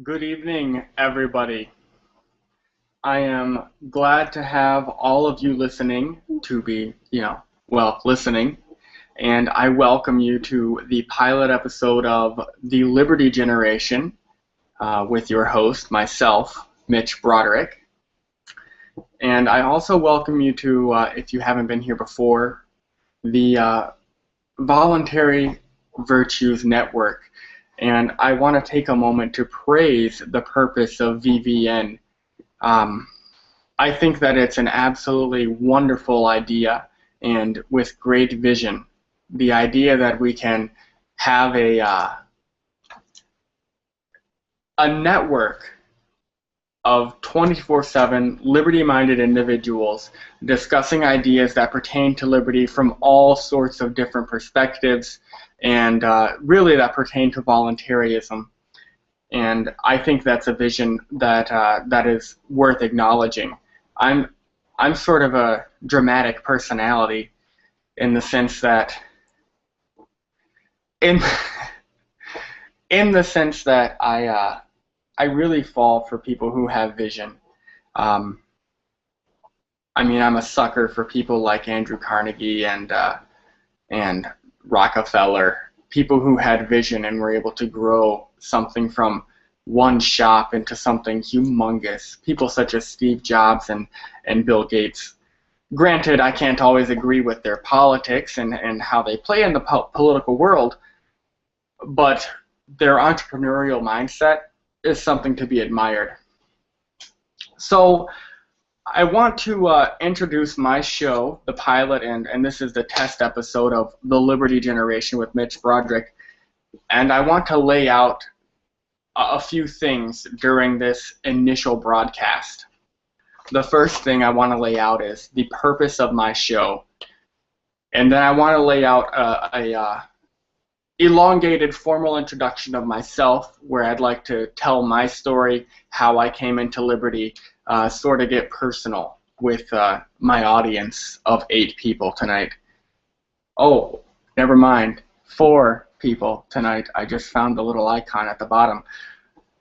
Good evening, everybody. I am glad to have all of you listening to be, listening. And I welcome you to the pilot episode of The Liberty Generation with your host, myself, Mitch Broderick. And I also welcome you to, if you haven't been here before, the Voluntary Virtues Network. And I want to take a moment to praise the purpose of VVN. I think that it's an absolutely wonderful idea and with great vision. The idea that we can have a network of 24/7 liberty-minded individuals discussing ideas that pertain to liberty from all sorts of different perspectives and really that pertain to voluntarism. And I think that's a vision that that is worth acknowledging. I'm sort of a dramatic personality in the sense that in in the sense that I really fall for people who have vision. Um, I mean, I'm a sucker for people like Andrew Carnegie and Rockefeller, people who had vision and were able to grow something from one shop into something humongous. People such as Steve Jobs and Bill Gates. Granted, I can't always agree with their politics and how they play in the political world, but their entrepreneurial mindset is something to be admired. So I want to introduce my show, the pilot, and this is the test episode of The Liberty Generation with Mitch Broderick. And I want to lay out a few things during this initial broadcast. The first thing I want to lay out is the purpose of my show. And then I want to lay out a elongated formal introduction of myself, where I'd like to tell my story, how I came into liberty, sort of get personal with my audience of 8 people tonight. Oh, never mind, 4 people tonight. I just found the little icon at the bottom.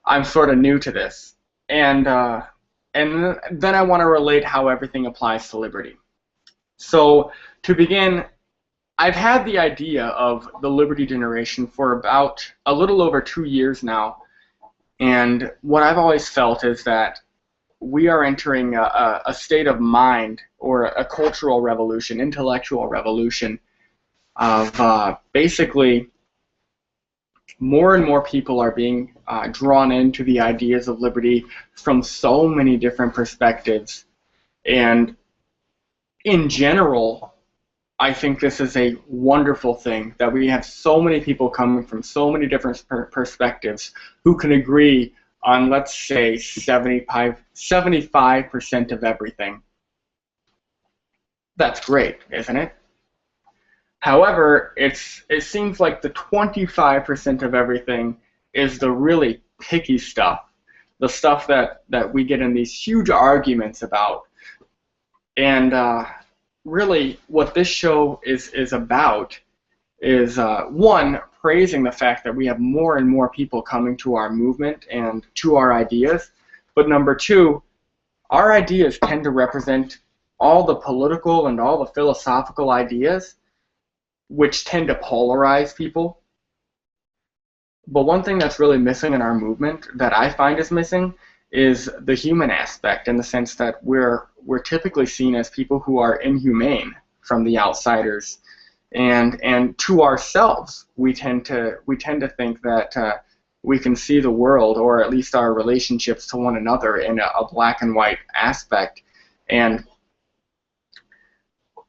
I'm sort of new to this. And then I want to relate how everything applies to liberty. So to begin, I've had the idea of the Liberty Generation for about a little over 2 years now, and what I've always felt is that we are entering a state of mind or a cultural revolution, intellectual revolution of basically more and more people are being drawn into the ideas of liberty from so many different perspectives, and in general, I think this is a wonderful thing that we have so many people coming from so many different perspectives who can agree on, let's say, 75% of everything. That's great, isn't it? However, it seems like the 25% of everything is the really picky stuff, the stuff that we get in these huge arguments about. And really, what this show is about is, one, praising the fact that we have more and more people coming to our movement and to our ideas, but number 2, our ideas tend to represent all the political and all the philosophical ideas, which tend to polarize people. But one thing that's really missing in our movement, that I find is missing, is the human aspect, in the sense that we're typically seen as people who are inhumane from the outsiders, and to ourselves we tend to think that we can see the world, or at least our relationships to one another, in a black and white aspect. And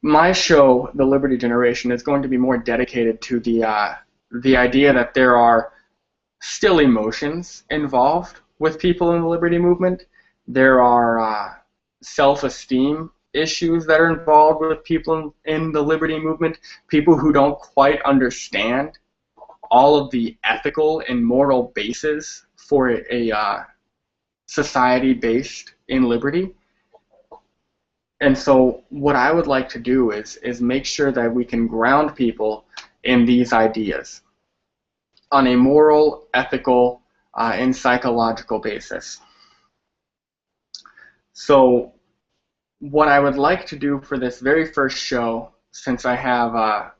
my show, The Liberty Generation, is going to be more dedicated to the idea that there are still emotions involved with people in the liberty movement. There are self-esteem issues that are involved with people in the liberty movement, people who don't quite understand all of the ethical and moral basis for a society based in liberty. And so what I would like to do is make sure that we can ground people in these ideas on a moral, ethical, in psychological basis. So what I would like to do for this very first show, since I have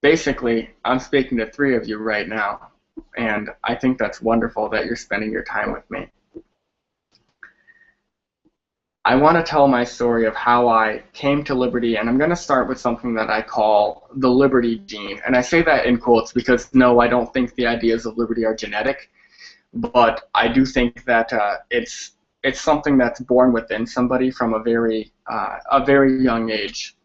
basically, I'm speaking to 3 of you right now, and I think that's wonderful that you're spending your time with me. I want to tell my story of how I came to liberty, and I'm going to start with something that I call the liberty gene. And I say that in quotes because, no, I don't think the ideas of liberty are genetic, but I do think that it's something that's born within somebody from a very young age.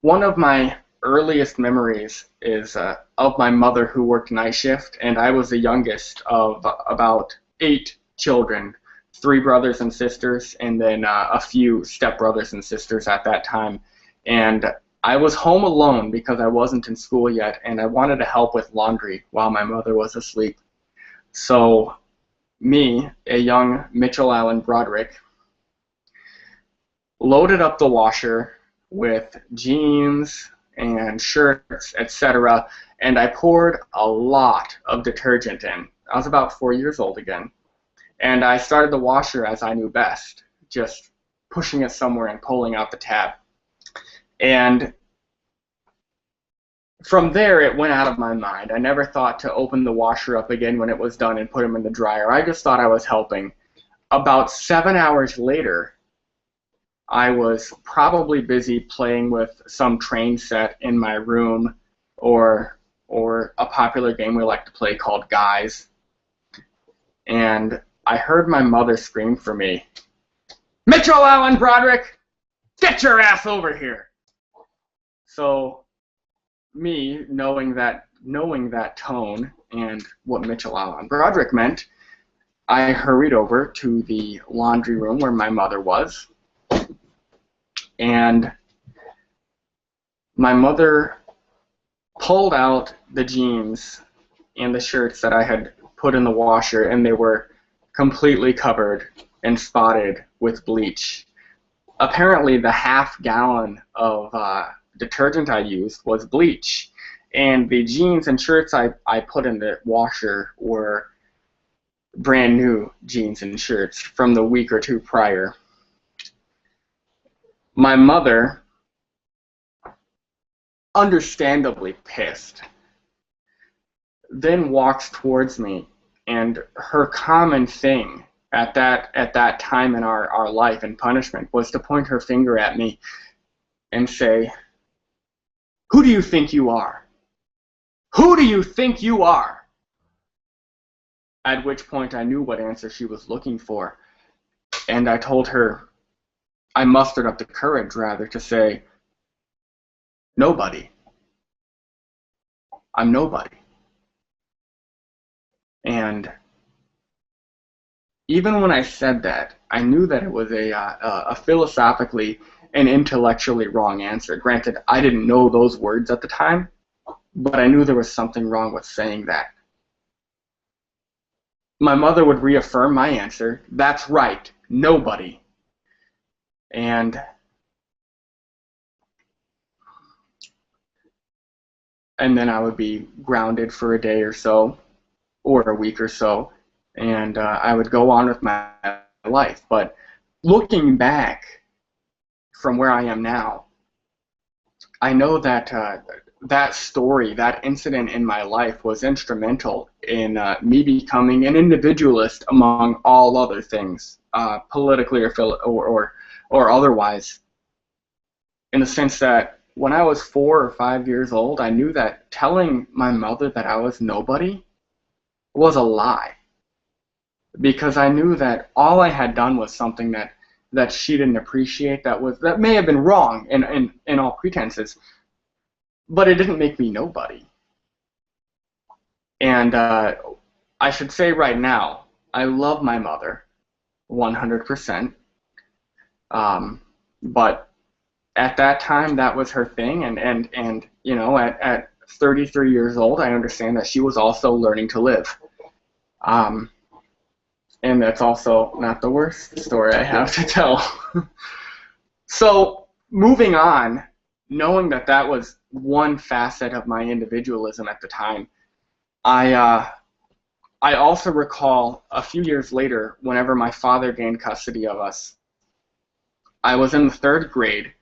One of my earliest memories is of my mother, who worked night shift, and I was the youngest of about 8 children, 3 brothers and sisters, and then a few stepbrothers and sisters at that time. And I was home alone because I wasn't in school yet, and I wanted to help with laundry while my mother was asleep. So me, a young Mitchell Allen Broderick, loaded up the washer with jeans and shirts, etc., and I poured a lot of detergent in. I was about 4 years old again, and I started the washer as I knew best, just pushing it somewhere and pulling out the tab. And from there, it went out of my mind. I never thought to open the washer up again when it was done and put them in the dryer. I just thought I was helping. About 7 hours later, I was probably busy playing with some train set in my room, or a popular game we like to play called Guys. And I heard my mother scream for me, "Mitchell Allen Broderick, get your ass over here!" So me, knowing that tone and what Mitchell Allen Broderick meant, I hurried over to the laundry room where my mother was. And my mother pulled out the jeans and the shirts that I had put in the washer, and they were completely covered and spotted with bleach. Apparently, the half-gallon of detergent I used was bleach, and the jeans and shirts I put in the washer were brand new jeans and shirts from the week or 2 prior. My mother, understandably pissed, then walks towards me, and her common thing at that time in our life and punishment was to point her finger at me and say, "Who do you think you are? Who do you think you are?" At which point I knew what answer she was looking for, and I told her, I mustered up the courage, rather, to say, "Nobody. I'm nobody." And even when I said that, I knew that it was a philosophically and intellectually wrong answer. Granted, I didn't know those words at the time, but I knew there was something wrong with saying that. My mother would reaffirm my answer, "That's right, nobody." And then I would be grounded for a day or so, or a week or so, and I would go on with my life. But looking back from where I am now, I know that that story, that incident in my life was instrumental in me becoming an individualist among all other things, politically or otherwise, in the sense that when I was 4 or 5 years old, I knew that telling my mother that I was nobody was a lie, because I knew that all I had done was something that she didn't appreciate, that may have been wrong in all pretenses, but it didn't make me nobody. And I should say right now, I love my mother 100%, but at that time, that was her thing, and you know, at 33 years old, I understand that she was also learning to live. And that's also not the worst story I have to tell. So, moving on, knowing that that was one facet of my individualism at the time, I I also recall a few years later, whenever my father gained custody of us, I was in the third grade,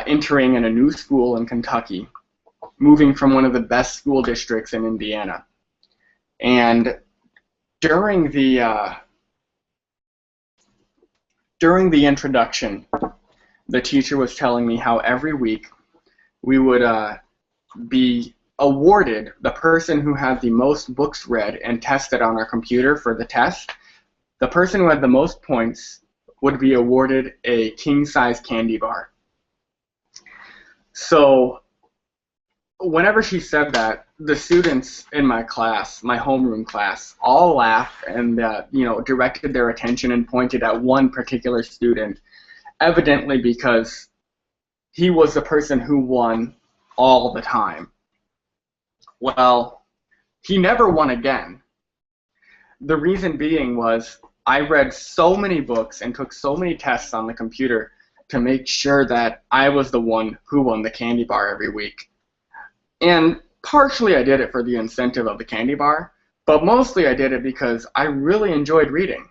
entering in a new school in Kentucky, moving from one of the best school districts in Indiana. And during the introduction, the teacher was telling me how every week we would be awarded the person who had the most books read and tested on our computer for the test. The person who had the most points would be awarded a king-size candy bar. So whenever she said that, the students in my class, my homeroom class, all laughed and directed their attention and pointed at one particular student, evidently because he was the person who won all the time. Well, he never won again. The reason being was I read so many books and took so many tests on the computer to make sure that I was the one who won the candy bar every week. And partially I did it for the incentive of the candy bar, but mostly I did it because I really enjoyed reading.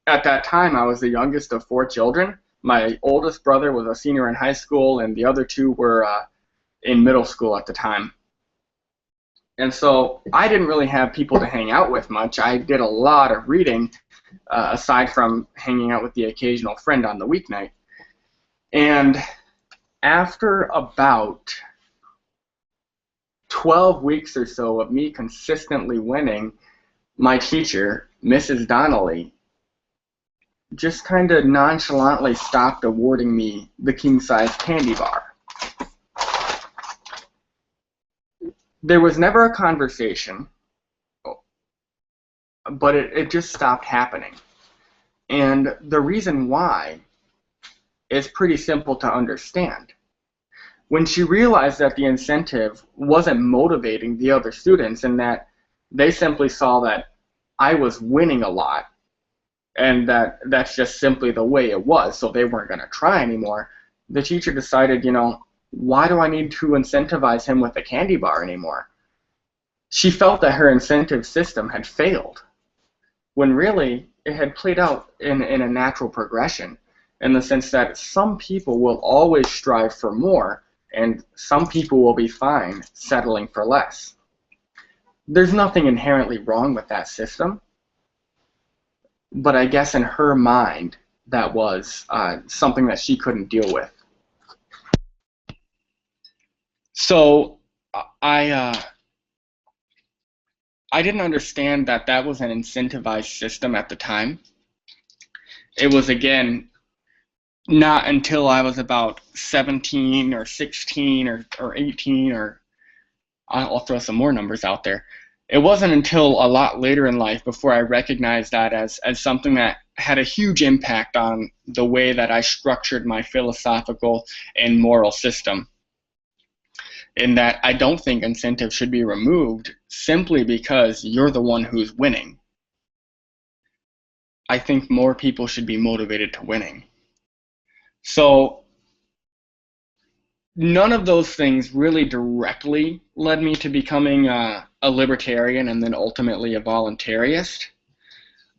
At that time, I was the youngest of 4 children. My oldest brother was a senior in high school, and the other 2 were in middle school at the time. And so I didn't really have people to hang out with much. I did a lot of reading, aside from hanging out with the occasional friend on the weeknight. And after about 12 weeks or so of me consistently winning, my teacher, Mrs. Donnelly, just kind of nonchalantly stopped awarding me the king-size candy bar. There was never a conversation, but it just stopped happening. And the reason why is pretty simple to understand. When she realized that the incentive wasn't motivating the other students and that they simply saw that I was winning a lot and that's just simply the way it was, so they weren't going to try anymore, the teacher decided, why do I need to incentivize him with a candy bar anymore? She felt that her incentive system had failed, when really it had played out in a natural progression, in the sense that some people will always strive for more, and some people will be fine settling for less. There's nothing inherently wrong with that system, but I guess in her mind, that was something that she couldn't deal with. So I didn't understand that that was an incentivized system at the time. It was, again, not until I was about 17 or 16 or 18, or I'll throw some more numbers out there. It wasn't until a lot later in life before I recognized that as something that had a huge impact on the way that I structured my philosophical and moral system. In that I don't think incentives should be removed simply because you're the one who's winning. I think more people should be motivated to winning. So none of those things really directly led me to becoming a libertarian and then ultimately a voluntarist.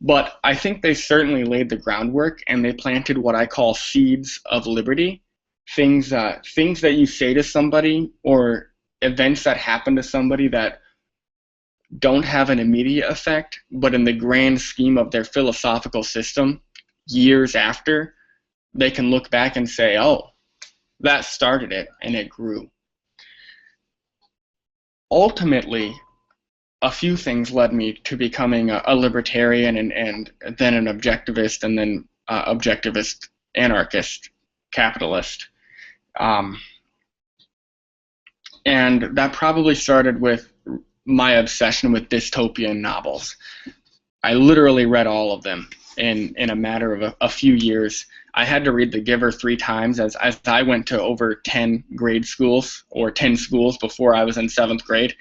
But I think they certainly laid the groundwork, and they planted what I call seeds of liberty. Things that you say to somebody, or events that happen to somebody that don't have an immediate effect, but in the grand scheme of their philosophical system, years after, they can look back and say, oh, that started it, and it grew. Ultimately, a few things led me to becoming a libertarian and then an objectivist, and then objectivist anarchist capitalist. And that probably started with my obsession with dystopian novels. I literally read all of them in a matter of a few years. I had to read The Giver 3 times as I went to over 10 grade schools, or 10 schools before I was in 7th grade.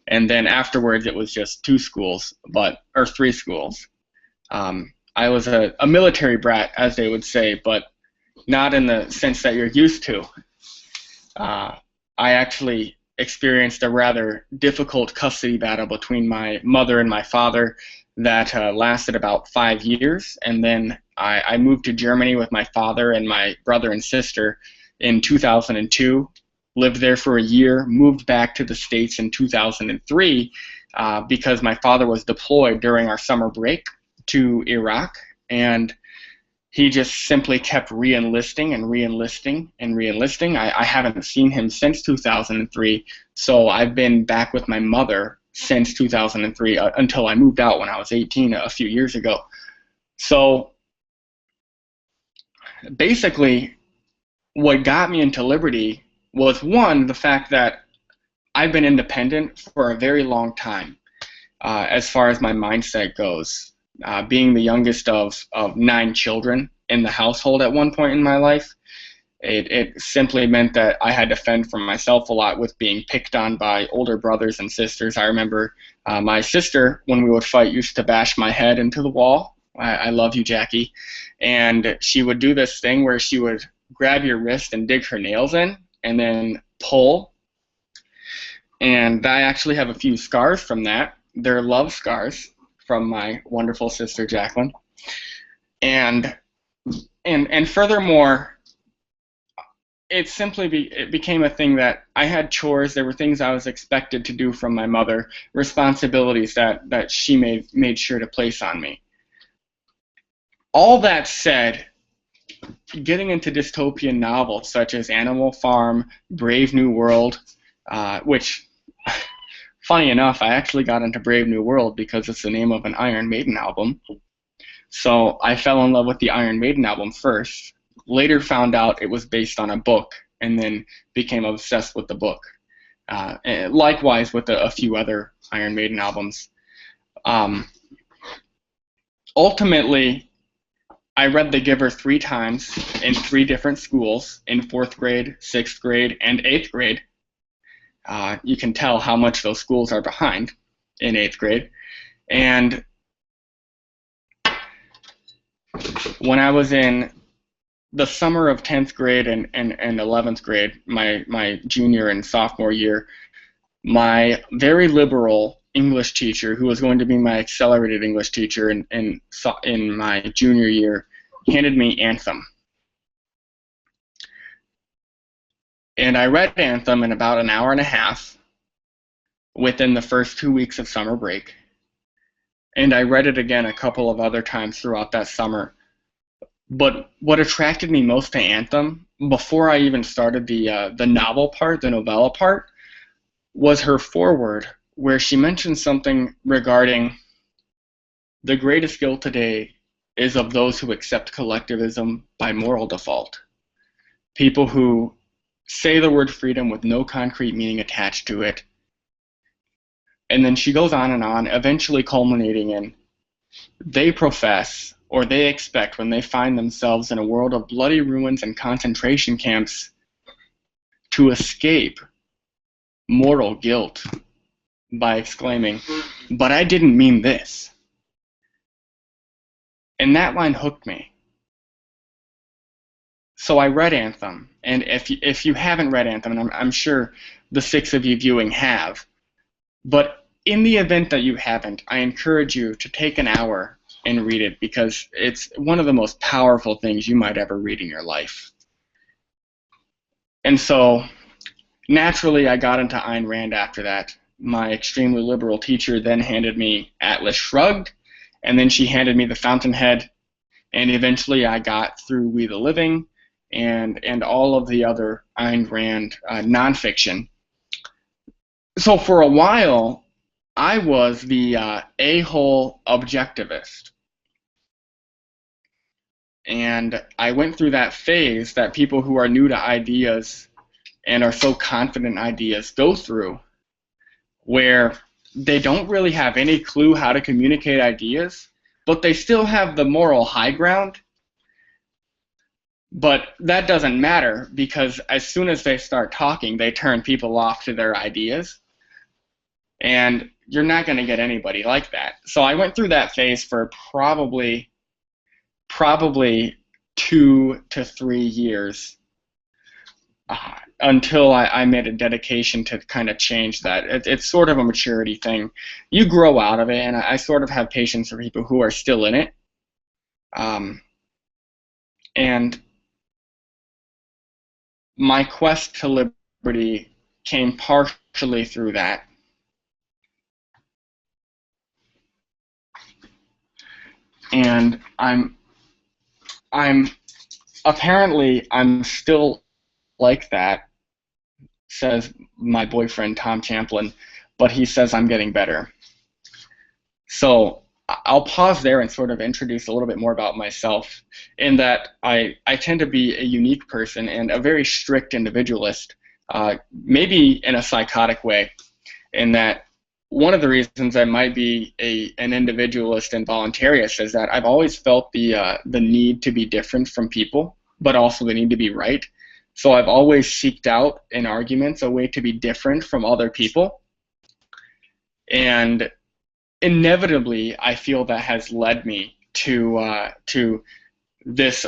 And then afterwards it was just 2 schools, or 3 schools. I was a military brat, as they would say, but not in the sense that you're used to. I actually experienced a rather difficult custody battle between my mother and my father that lasted about 5 years. And then I moved to Germany with my father and my brother and sister in 2002, lived there for a year, moved back to the States in 2003 because my father was deployed during our summer break to Iraq, and he just simply kept re-enlisting and re-enlisting and re-enlisting. I haven't seen him since 2003, so I've been back with my mother since 2003 until I moved out when I was 18 a few years ago. So basically, what got me into liberty was, one, the fact that I've been independent for a very long time as far as my mindset goes. Being the youngest of 9 children in the household at one point in my life, it simply meant that I had to fend for myself a lot with being picked on by older brothers and sisters. I remember my sister, when we would fight, used to bash my head into the wall. I love you, Jackie. And she would do this thing where she would grab your wrist and dig her nails in and then pull. And I actually have a few scars from that. They're love scars from my wonderful sister Jacqueline, and furthermore, it became a thing that I had chores. There were things I was expected to do from my mother, responsibilities that she made sure to place on me. All that said, getting into dystopian novels such as Animal Farm, Brave New World, which, funny enough, I actually got into Brave New World because it's the name of an Iron Maiden album. So I fell in love with the Iron Maiden album first, later found out it was based on a book, and then became obsessed with the book. Likewise with a few other Iron Maiden albums. Ultimately, I read The Giver 3 times in 3 different schools, in 4th grade, 6th grade, and 8th grade. You can tell how much those schools are behind in 8th grade. And when I was in the summer of 10th grade and 11th grade, my junior and sophomore year, my very liberal English teacher, who was going to be my accelerated English teacher in my junior year, handed me Anthem. And I read Anthem in about an hour and a half within the first 2 weeks of summer break. And I read it again a couple of other times throughout that summer. But what attracted me most to Anthem, before I even started the novel part, the novella part, was her foreword, where she mentioned something regarding the greatest guilt today is of those who accept collectivism by moral default. People who say the word freedom with no concrete meaning attached to it. And then she goes on, eventually culminating in, they profess, or they expect when they find themselves in a world of bloody ruins and concentration camps, to escape moral guilt by exclaiming, "But I didn't mean this." And that line hooked me. So I read Anthem, and if you haven't read Anthem, and I'm sure the 6 of you viewing have, but in the event that you haven't, I encourage you to take an hour and read it, because it's one of the most powerful things you might ever read in your life. And so naturally I got into Ayn Rand after that. My extremely liberal teacher then handed me Atlas Shrugged, and then she handed me The Fountainhead, and eventually I got through We the Living and all of the other Ayn Rand nonfiction. So for a while, I was the a-hole objectivist. And I went through that phase that people who are new to ideas and are so confident in ideas go through, where they don't really have any clue how to communicate ideas, but they still have the moral high ground. But that doesn't matter, because as soon as they start talking, they turn people off to their ideas. And you're not going to get anybody like that. So I went through that phase for probably 2 to 3 years. until I made a dedication to kind of change that. It's sort of a maturity thing. You grow out of it, and I sort of have patience for people who are still in it. Um, and my quest to liberty came partially through that. And I'm apparently I'm still like that, says my boyfriend Tom Champlin, but he says I'm getting better. So I'll pause there and sort of introduce a little bit more about myself, in that I tend to be a unique person and a very strict individualist, maybe in a psychotic way, in that one of the reasons I might be an individualist and voluntarist is that I've always felt the need to be different from people, but also the need to be right. So I've always seeked out in arguments a way to be different from other people. And inevitably, I feel that has led me to this,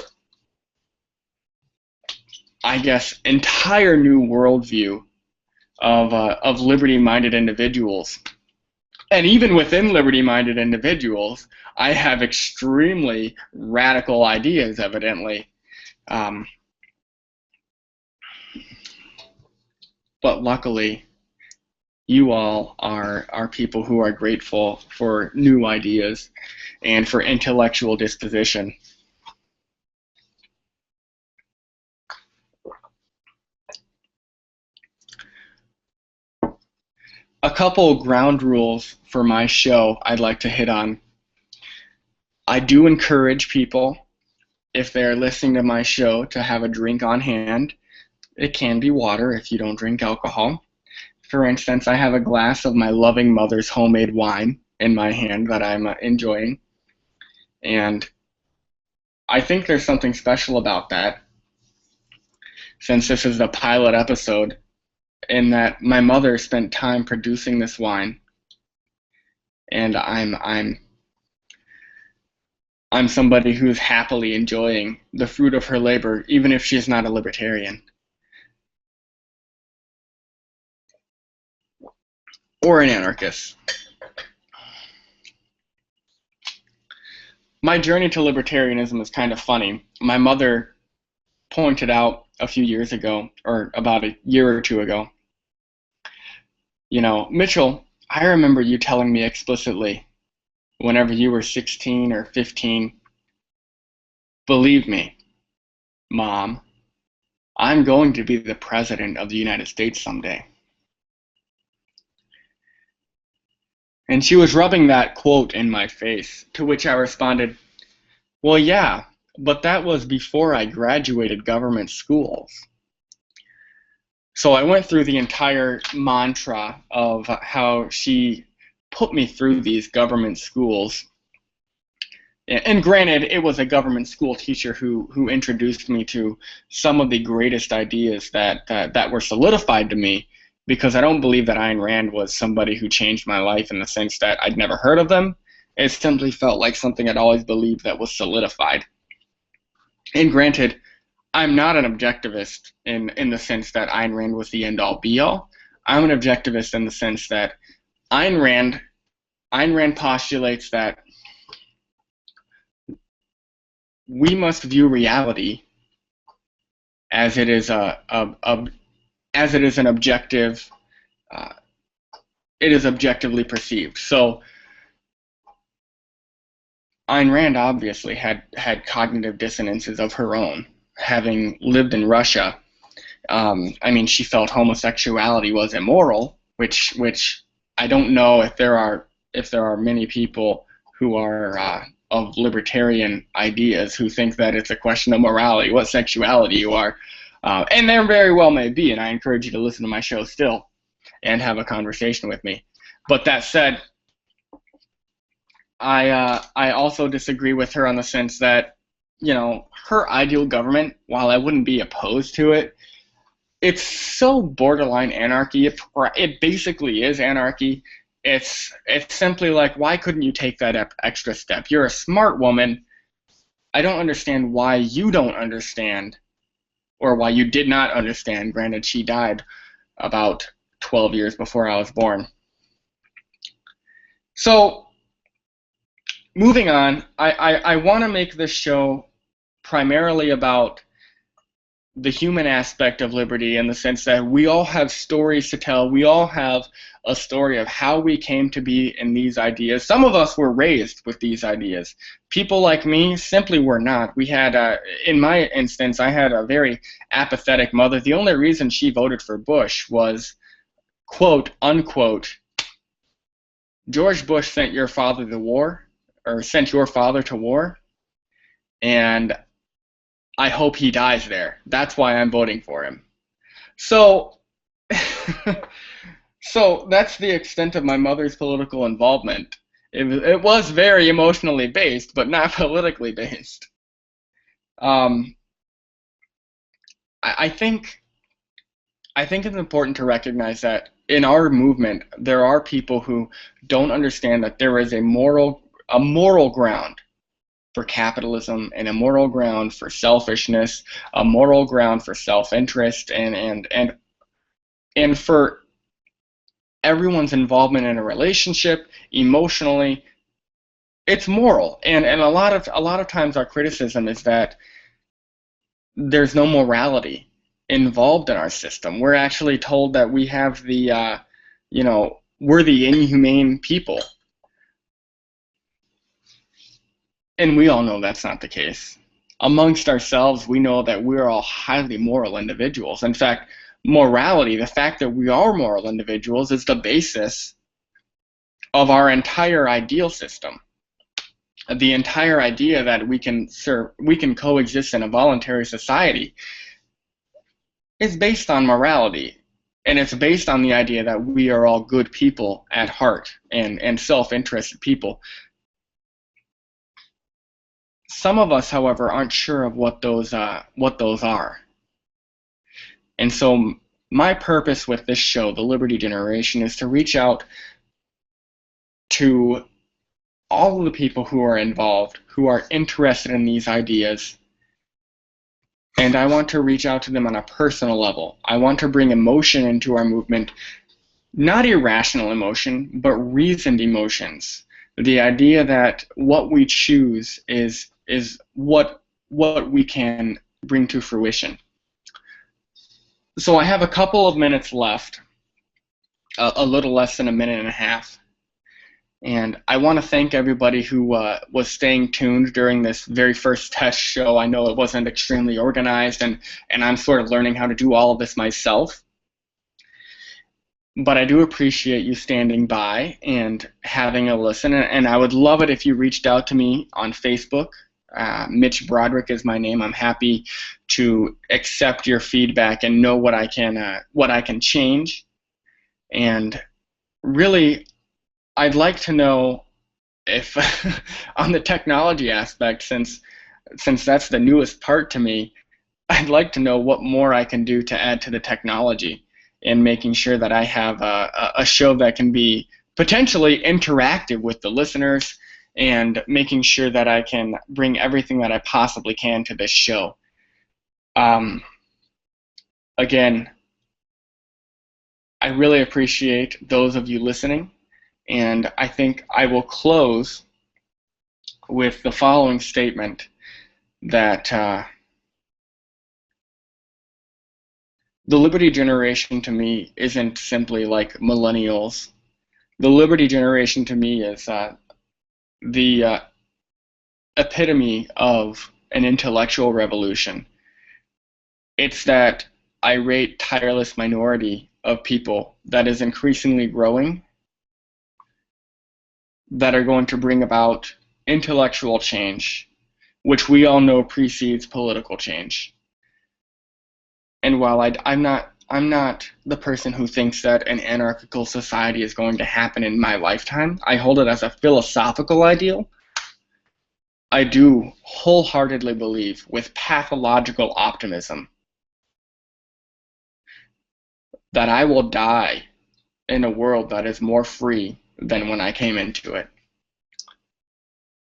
I guess, entire new worldview of liberty-minded individuals. And even within liberty-minded individuals, I have extremely radical ideas, evidently. But luckily, you all are people who are grateful for new ideas and for intellectual disposition. A couple ground rules for my show I'd like to hit on. I do encourage people, if they're listening to my show, to have a drink on hand. It can be water if you don't drink alcohol. For instance, I have a glass of my loving mother's homemade wine in my hand that I'm enjoying. And I think there's something special about that, since this is the pilot episode, in that my mother spent time producing this wine, and I'm somebody who's happily enjoying the fruit of her labor, even if she's not a libertarian or an anarchist. My journey to libertarianism is kind of funny. My mother pointed out a few years ago, or about a year or two ago, Mitchell, I remember you telling me explicitly whenever you were 16 or 15, believe me, Mom, I'm going to be the president of the United States someday. And she was rubbing that quote in my face, to which I responded, well, yeah, but that was before I graduated government schools. So I went through the entire mantra of how she put me through these government schools. And granted, it was a government school teacher who introduced me to some of the greatest ideas that were solidified to me, because I don't believe that Ayn Rand was somebody who changed my life in the sense that I'd never heard of them. It simply felt like something I'd always believed that was solidified. And granted, I'm not an objectivist in the sense that Ayn Rand was the end-all be-all. I'm an objectivist in the sense that Ayn Rand postulates that we must view reality as it is as it is an objective, it is objectively perceived. So Ayn Rand obviously had cognitive dissonances of her own, having lived in Russia. She felt homosexuality was immoral, which I don't know if there are many people who are of libertarian ideas who think that it's a question of morality, what sexuality you are. And there very well may be, and I encourage you to listen to my show still and have a conversation with me. But that said, I also disagree with her on the sense that, her ideal government, while I wouldn't be opposed to it, it's so borderline anarchy. It basically is anarchy. It's simply like, why couldn't you take that extra step? You're a smart woman. I don't understand why you don't understand or why you did not understand. Granted, she died about 12 years before I was born. So, moving on, I want to make this show primarily about the human aspect of liberty, in the sense that we all have stories to tell. We all have a story of how we came to be in these ideas. Some of us were raised with these ideas. People like me simply were not. We had, in my instance, I had a very apathetic mother. The only reason she voted for Bush was, quote, unquote, George Bush sent your father to war, or sent your father to war, and I hope he dies there. That's why I'm voting for him. So, so that's the extent of my mother's political involvement. It was very emotionally based, but not politically based. Um, I think it's important to recognize that in our movement, there are people who don't understand that there is a moral ground for capitalism, and a moral ground for selfishness, a moral ground for self-interest, and for everyone's involvement in a relationship emotionally. It's moral, and a lot of times our criticism is that there's no morality involved in our system. We're actually told that we have the we're the inhumane people. And we all know that's not the case. Amongst ourselves, we know that we're all highly moral individuals. In fact, morality, the fact that we are moral individuals, is the basis of our entire ideal system. The entire idea that we can coexist in a voluntary society is based on morality. And it's based on the idea that we are all good people at heart, and self-interested people. Some of us, however, aren't sure of what those are. And so my purpose with this show, The Liberty Generation, is to reach out to all of the people who are involved, who are interested in these ideas. And I want to reach out to them on a personal level. I want to bring emotion into our movement, not irrational emotion, but reasoned emotions. The idea that what we choose is what we can bring to fruition. So I have a couple of minutes left, a little less than a minute and a half. And I want to thank everybody who was staying tuned during this very first test show. I know it wasn't extremely organized, and I'm sort of learning how to do all of this myself. But I do appreciate you standing by and having a listen, and I would love it if you reached out to me on Facebook. Mitch Broderick is my name. I'm happy to accept your feedback and know what I can change. And really, I'd like to know if on the technology aspect, since that's the newest part to me, I'd like to know what more I can do to add to the technology, and making sure that I have a show that can be potentially interactive with the listeners, and making sure that I can bring everything that I possibly can to this show. Again, I really appreciate those of you listening, and I think I will close with the following statement, that the Liberty Generation to me isn't simply like millennials. The Liberty Generation to me is the epitome of an intellectual revolution. It's that irate, tireless minority of people that is increasingly growing, that are going to bring about intellectual change, which we all know precedes political change. And while I'm not the person who thinks that an anarchical society is going to happen in my lifetime, I hold it as a philosophical ideal. I do wholeheartedly believe, with pathological optimism, that I will die in a world that is more free than when I came into it.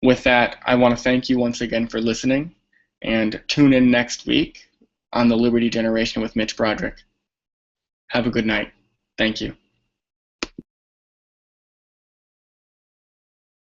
With that, I want to thank you once again for listening, and tune in next week on the Liberty Generation with Mitch Broderick. Have a good night. Thank you.